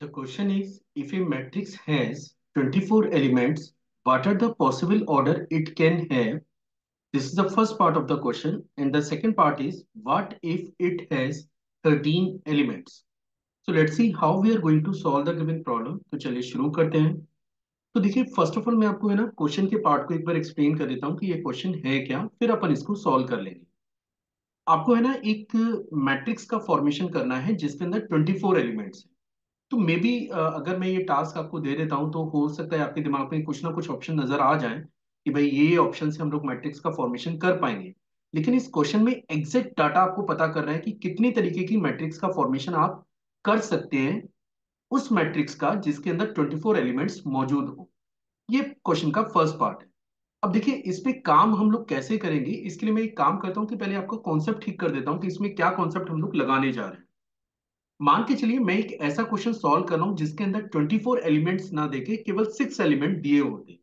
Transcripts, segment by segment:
The question is, if a matrix has 24 elements, what are the possible order it can have? This is the first part of the question. And the second part is, what if it has 13 elements? So let's see how we are going to solve the given problem. तो चलिए शुरू करते हैं। तो देखिए, first of all मैं आपको है ना क्वेश्चन के पार्ट को एक बार एक्सप्लेन कर देता हूँ कि ये क्वेश्चन है क्या, फिर अपन इसको सॉल्व कर लेंगे। आपको है ना एक मैट्रिक्स का फॉर्मेशन करना है जिसके अंदर 24 एलिमेंट्स है। तो मे बी अगर मैं ये टास्क आपको दे देता हूँ तो हो सकता है आपके दिमाग में कुछ ना कुछ ऑप्शन नजर आ जाए कि भाई ये ऑप्शन से हम लोग मैट्रिक्स का फॉर्मेशन कर पाएंगे। लेकिन इस क्वेश्चन में एग्जैक्ट डाटा आपको पता करना है कि कितनी तरीके की मैट्रिक्स का फॉर्मेशन आप कर सकते हैं उस मैट्रिक्स का जिसके अंदर 24 एलिमेंट्स मौजूद हो। ये क्वेश्चन का फर्स्ट पार्ट है। अब देखिए, इस पे काम हम लोग कैसे करेंगे, इसके लिए मैं एक काम करता हूँ कि पहले आपको कॉन्सेप्ट ठीक कर देता हूँ कि इसमें क्या कॉन्सेप्ट हम लोग लगाने जा रहे हैं। मान के चलिए मैं एक ऐसा क्वेश्चन सॉल्व कर रहा हूं जिसके अंदर 24 एलिमेंट्स ना देके केवल 6 एलिमेंट दिए होते।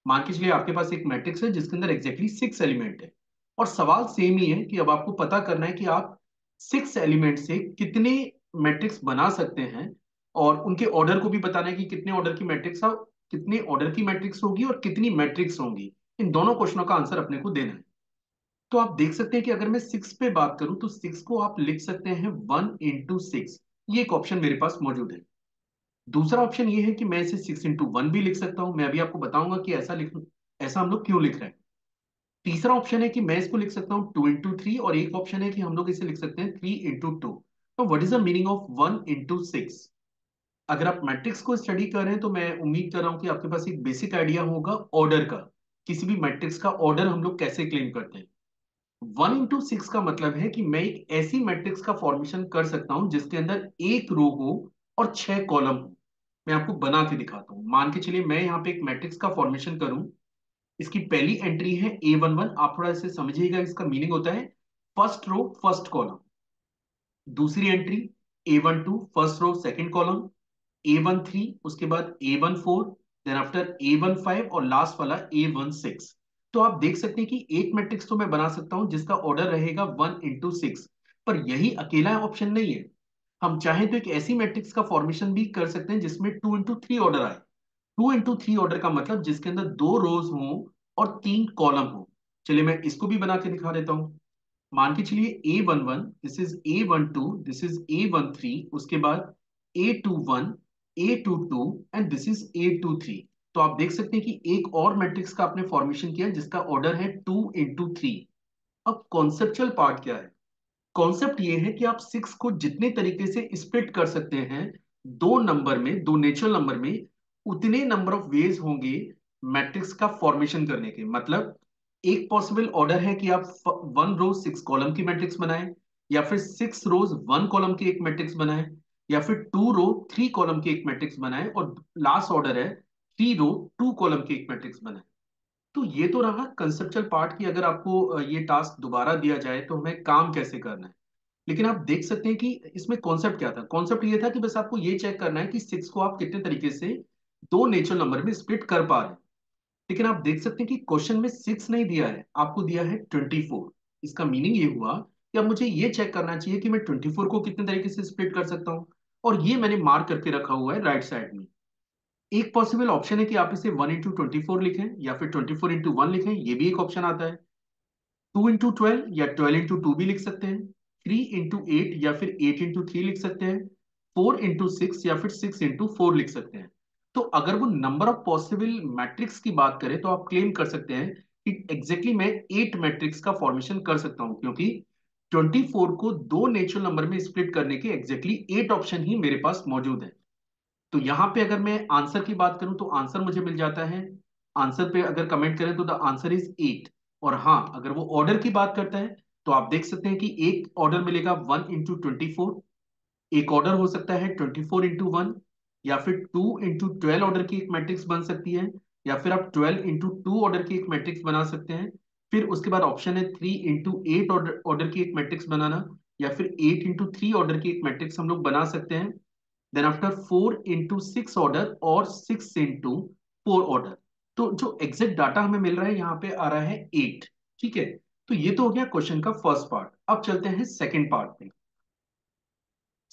मान के चलिए आपके पास एक मैट्रिक्स है जिसके अंदर एग्जैक्टली 6 एलिमेंट है। और सवाल सेम ही है कि अब आपको पता करना है कि आप 6 एलिमेंट से कितने मैट्रिक्स बना सकते हैं। और उनके ऑर्डर को भी बताना है कि कितने ऑर्डर की मैट्रिक्स, कितने ऑर्डर की मैट्रिक्स होगी और कितनी मैट्रिक्स होंगी। इन दोनों क्वेश्चनों का आंसर अपने को देना है। तो आप देख सकते हैं कि अगर मैं 6 पे बात करूं तो 6 को आप लिख सकते हैं 1 into 6। ये एक ऑप्शन मेरे पास मौजूद है। दूसरा ऑप्शन ये है कि मैं इसे 6 into 1 भी लिख सकता हूं। मैं अभी आपको बताऊंगा कि ऐसा हम लोग क्यों लिख रहे हैं। तीसरा ऑप्शन है कि मैं इसको लिख सकता हूँ 2 into 3, और एक ऑप्शन है कि हम लोग इसे लिख सकते हैं 3 into 2। तो what is the meaning of 1 into 6? अगर आप मैट्रिक्स को स्टडी कर रहे हैं तो मैं उम्मीद कर रहा हूं कि आपके पास एक बेसिक आइडिया होगा ऑर्डर का। किसी भी मैट्रिक्स का ऑर्डर हम लोग कैसे क्लेम करते हैं। 1 into 6 का मतलब है कि मैं एक ऐसी मैट्रिक्स का फॉर्मेशन कर सकता हूं जिसके अंदर एक रो हो और 6 कॉलम हो। मैं आपको बना के दिखाता हूं। मान के चलिए मैं यहाँ पे एक मैट्रिक्स का फॉर्मेशन करूं। इसकी पहली एंट्री है A11। आप थोड़ा इसे समझिएगा, इसका मीनिंग होता है फर्स्ट रो फर्स्ट कॉलम। दूसरी entry A12, first row second column. A13, उसके बाद A14, देन आफ्टर A15 और लास्ट वाला A16। तो आप देख सकते हैं कि एक मैट्रिक्स तो मैं बना सकता हूं जिसका ऑर्डर रहेगा 1 into 6। पर यही अकेला ऑप्शन नहीं है। हम चाहें तो एक ऐसी मैट्रिक्स का फॉर्मेशन भी कर सकते हैं जिसमें 2 into 3 ऑर्डर आए। 2 into 3 ऑर्डर का मतलब जिसके अंदर 2 रोज हों और 3 कॉलम हो। चलिए मैं इसको भी बना के दिखा देता हूं। मान के चलिए A11, this is A12, this is A13, उसके बाद A21, A22 and this is A23। तो आप देख सकते हैं कि एक और मैट्रिक्स का आपने फॉर्मेशन किया जिसका ऑर्डर है 2 into 3। अब कॉन्सेप्चुअल पार्ट क्या है? कॉन्सेप्ट ये है कि आप 6 को जितने तरीके से स्प्लिट कर सकते हैं दो नंबर में, दो नेचुरल नंबर में, उतने नंबर ऑफ वेज होंगे मैट्रिक्स का फॉर्मेशन करने के। मतलब एक पॉसिबल ऑर्डर है कि आप 1 रो 6 कॉलम की मैट्रिक्स बनाएं, या फिर 6 रोज 1 कॉलम की एक मैट्रिक्स बनाएं, या फिर 2 रो 3 कॉलम की एक मैट्रिक्स बनाएं, और लास्ट ऑर्डर है 3 रो 2 कॉलम की एक मैट्रिक्स बनाएं। तो ये तो रहा कंसेप्चुअल पार्ट कि अगर आपको ये टास्क दोबारा दिया जाए तो हमें काम कैसे करना है। लेकिन आप देख सकते हैं कि इसमें कॉन्सेप्ट क्या था। कॉन्सेप्ट ये था कि बस आपको ये चेक करना है कि 6 को आप कितने तरीके से दो नेचुरल नंबर में स्प्लिट कर पा रहे हैं। लेकिन आप देख सकते हैं कि क्वेश्चन में 6 नहीं दिया है, आपको दिया है 24। इसका मीनिंग ये हुआ कि अब मुझे ये चेक करना चाहिए कि मैं 24 को कितने तरीके से स्प्लिट कर सकता हूँ। और ये मैंने मार्क करके रखा हुआ है राइट साइड में। एक पॉसिबल ऑप्शन है कि आप इसे 1 into 24 लिखें या फिर 24 into 1 लिखें, ये भी एक ऑप्शन आता है। 2 into 12 या 12 into 2 भी लिख सकते हैं। 3 into 8 या फिर 8 into 3 लिख सकते हैं। 4 into 6 या फिर 6 into 4 लिख सकते हैं। तो अगर वो नंबर ऑफ पॉसिबल मैट्रिक्स की बात करें तो आप क्लेम कर सकते हैं कि एग्जैक्टली मैं 8 मैट्रिक्स का फॉर्मेशन कर सकता हूं, क्योंकि 24 को दो नेचुरल नंबर में स्प्लिट करने के एग्जैक्टली 8 ऑप्शन ही मेरे पास मौजूद है। तो यहां पे अगर मैं आंसर की बात करूं तो आंसर मुझे मिल जाता है। आंसर पे अगर कमेंट करें तो द आंसर इज 8। और हाँ, अगर वो ऑर्डर की बात करता है तो आप देख सकते हैं कि एक ऑर्डर मिलेगा 1 into 24। एक ऑर्डर हो सकता है 24 into 1, या फिर 2 into 12 ऑर्डर की एक मैट्रिक्स बन सकती है, या फिर आप 12 into 2 ऑर्डर की एक मैट्रिक्स बना सकते हैं। फिर उसके बाद ऑप्शन है 3 into 8 ऑर्डर ऑर्डर की एक मैट्रिक्स बनाना, या फिर 8 into 3 ऑर्डर की एक मैट्रिक्स हम लोग बना सकते हैं। देन आफ्टर 4 into 6 ऑर्डर और 6 into 4 ऑर्डर। तो जो एग्जैक्ट डाटा हमें मिल रहा है यहाँ पे आ रहा है 8। ठीक है। तो ये तो हो गया क्वेश्चन का फर्स्ट पार्ट। अब चलते हैं सेकंड पार्ट पे।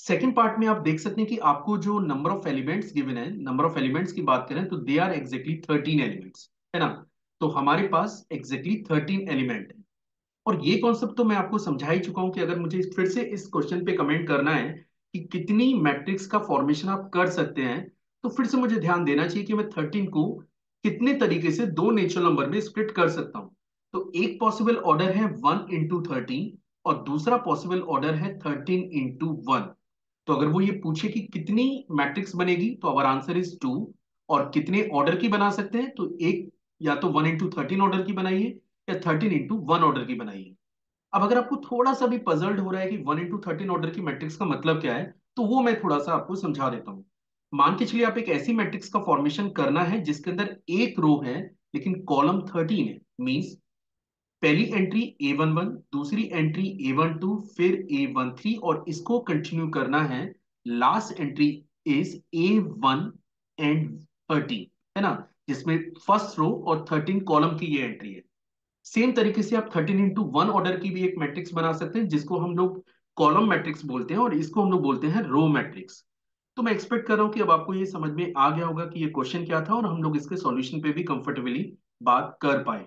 सेकंड पार्ट में आप देख सकते हैं कि आपको जो नंबर ऑफ एलिमेंट्स गिवन है, नंबर ऑफ एलिमेंट्स की बात करें तो दे आर एग्जैक्टली 13 एलिमेंट्स, है ना। तो हमारे पास एग्जैक्टली 13 एलिमेंट है। और ये कॉन्सेप्ट तो मैं आपको समझा ही चुका हूं कि अगर मुझे फिर से इस क्वेश्चन पे कमेंट करना है कि कितनी मैट्रिक्स का फॉर्मेशन आप कर सकते हैं, तो फिर से मुझे ध्यान देना चाहिए कि मैं 13 को कितने तरीके से दो नेचुरल नंबर में स्प्लिट कर सकता हूं। तो एक पॉसिबल ऑर्डर है 1 into 13, और दूसरा पॉसिबल ऑर्डर है 13 into 1। तो अगर वो ये पूछे कि कितनी मैट्रिक्स बनेगी, तो अवर आंसर इज 2। और कितने ऑर्डर की बना सकते हैं, तो एक, या तो 1 into 13 ऑर्डर की बनाइए, या 13 into 1 ऑर्डर की बनाइए। अब अगर आपको थोड़ा सा भी पजल्ड हो रहा है कि 1 into 13 ऑर्डर की मैट्रिक्स का मतलब क्या है, तो वो मैं थोड़ा सा आपको समझा देता हूँ। मान के चलिए आप एक ऐसी मैट्रिक्स का फॉर्मेशन करना है जिसके अंदर एक रो है लेकिन कॉलम 13 है। मीन्स पहली एंट्री A11, दूसरी एंट्री A12, फिर A13, और इसको कंटिन्यू करना है। Last entry is A1 and 13, है ना, जिसमें फर्स्ट रो और 13 कॉलम की ये एंट्री है। सेम तरीके से आप 13 into 1 ऑर्डर की भी एक मैट्रिक्स बना सकते हैं, जिसको हम लोग कॉलम मैट्रिक्स बोलते हैं, और इसको हम लोग बोलते हैं रो मैट्रिक्स। तो मैं एक्सपेक्ट कर रहा हूं कि अब आपको ये समझ में आ गया होगा कि ये क्वेश्चन क्या था, और हम लोग इसके सॉल्यूशन पे भी कंफर्टेबली बात कर पाए।